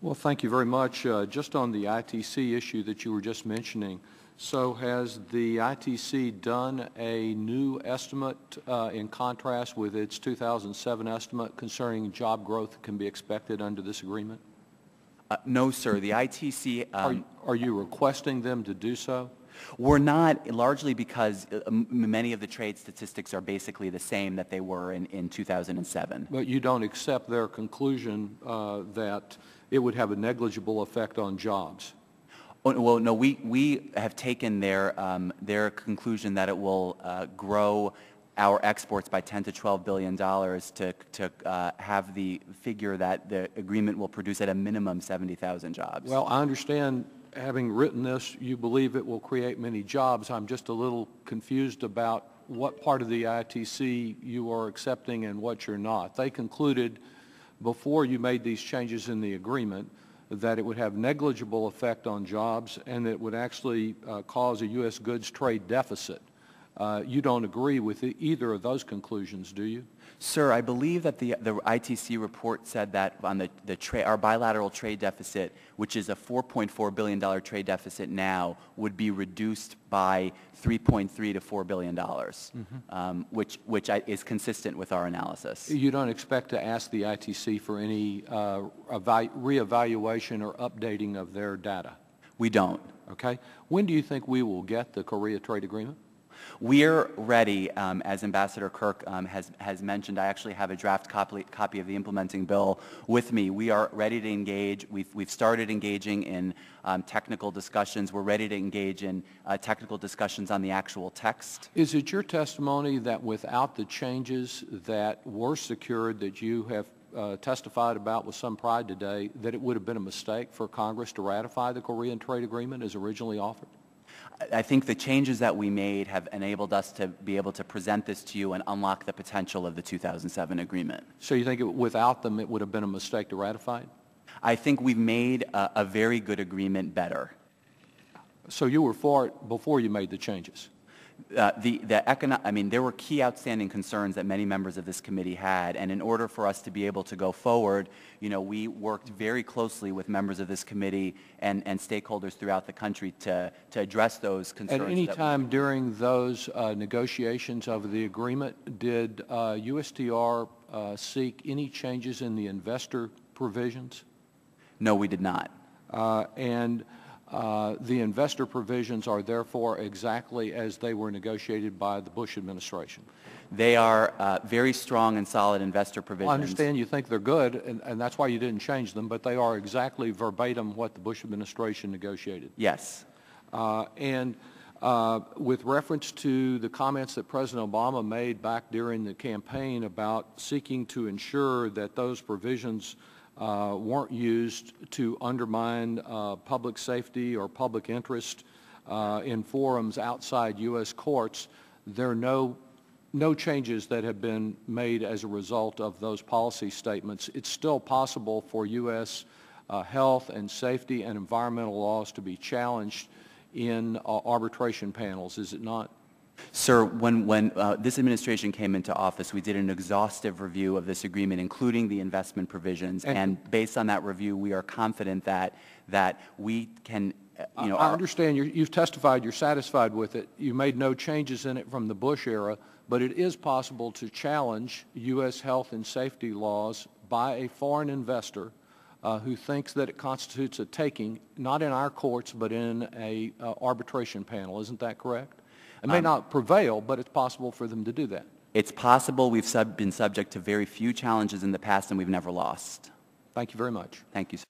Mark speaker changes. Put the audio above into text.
Speaker 1: Well, thank you very much. Just on the ITC issue that you were just mentioning, so has the ITC done a new estimate in contrast with its 2007 estimate concerning job growth that can be expected under this agreement?
Speaker 2: No, sir. The ITC...
Speaker 1: Are you requesting them to do so?
Speaker 2: We're not, largely because many of the trade statistics are basically the same that they were in 2007.
Speaker 1: But you don't accept their conclusion that it would have a negligible effect on jobs?
Speaker 2: Oh, well, no, we have taken their conclusion that it will grow our exports by $10 to $12 billion to have the figure that the agreement will produce at a minimum 70,000 jobs.
Speaker 1: Well, I understand, having written this, you believe it will create many jobs. I'm just a little confused about what part of the ITC you are accepting and what you're not. They concluded before you made these changes in the agreement that it would have negligible effect on jobs and that it would actually cause a U.S. goods trade deficit. You don't agree with either of those conclusions, do you?
Speaker 2: Sir, I believe that the ITC report said that on our bilateral trade deficit, which is a $4.4 billion trade deficit now, would be reduced by $3.3 to $4 billion, which is consistent with our analysis.
Speaker 1: You don't expect to ask the ITC for any reevaluation or updating of their data?
Speaker 2: We don't.
Speaker 1: Okay. When do you think we will get the Korea trade agreement?
Speaker 2: We're ready, as Ambassador Kirk has mentioned. I actually have a draft copy of the implementing bill with me. We are ready to engage. We've started engaging in technical discussions. We're ready to engage in technical discussions on the actual text.
Speaker 1: Is it your testimony that without the changes that were secured that you have testified about with some pride today, that it would have been a mistake for Congress to ratify the Korean trade agreement as originally offered?
Speaker 2: I think the changes that we made have enabled us to be able to present this to you and unlock the potential of the 2007 agreement.
Speaker 1: So you think without them it would have been a mistake to ratify it?
Speaker 2: I think we've made a very good agreement better.
Speaker 1: So you were for it before you made the changes?
Speaker 2: There were key outstanding concerns that many members of this committee had, and in order for us to be able to go forward, we worked very closely with members of this committee and stakeholders throughout the country to address those concerns.
Speaker 1: At any time during those negotiations of the agreement, did USTR seek any changes in the investor provisions?
Speaker 2: No, we did not.
Speaker 1: The investor provisions are therefore exactly as they were negotiated by the Bush administration?
Speaker 2: They are very strong and solid investor provisions.
Speaker 1: I understand you think they're good, and that's why you didn't change them, but they are exactly verbatim what the Bush administration negotiated?
Speaker 2: Yes.
Speaker 1: With reference to the comments that President Obama made back during the campaign about seeking to ensure that those provisions weren't used to undermine public safety or public interest in forums outside U.S. courts, there are no changes that have been made as a result of those policy statements. It's still possible for U.S. health and safety and environmental laws to be challenged in arbitration panels, is it not?
Speaker 2: Sir, when this administration came into office, we did an exhaustive review of this agreement, including the investment provisions, and based on that review, we are confident that we can,
Speaker 1: I understand you've testified you're satisfied with it. You made no changes in it from the Bush era, but it is possible to challenge U.S. health and safety laws by a foreign investor who thinks that it constitutes a taking, not in our courts, but in a arbitration panel. Isn't that correct? It may not prevail, but it's possible for them to do that.
Speaker 2: It's possible. We've been subject to very few challenges in the past, and we've never lost.
Speaker 1: Thank you very much.
Speaker 2: Thank you, sir.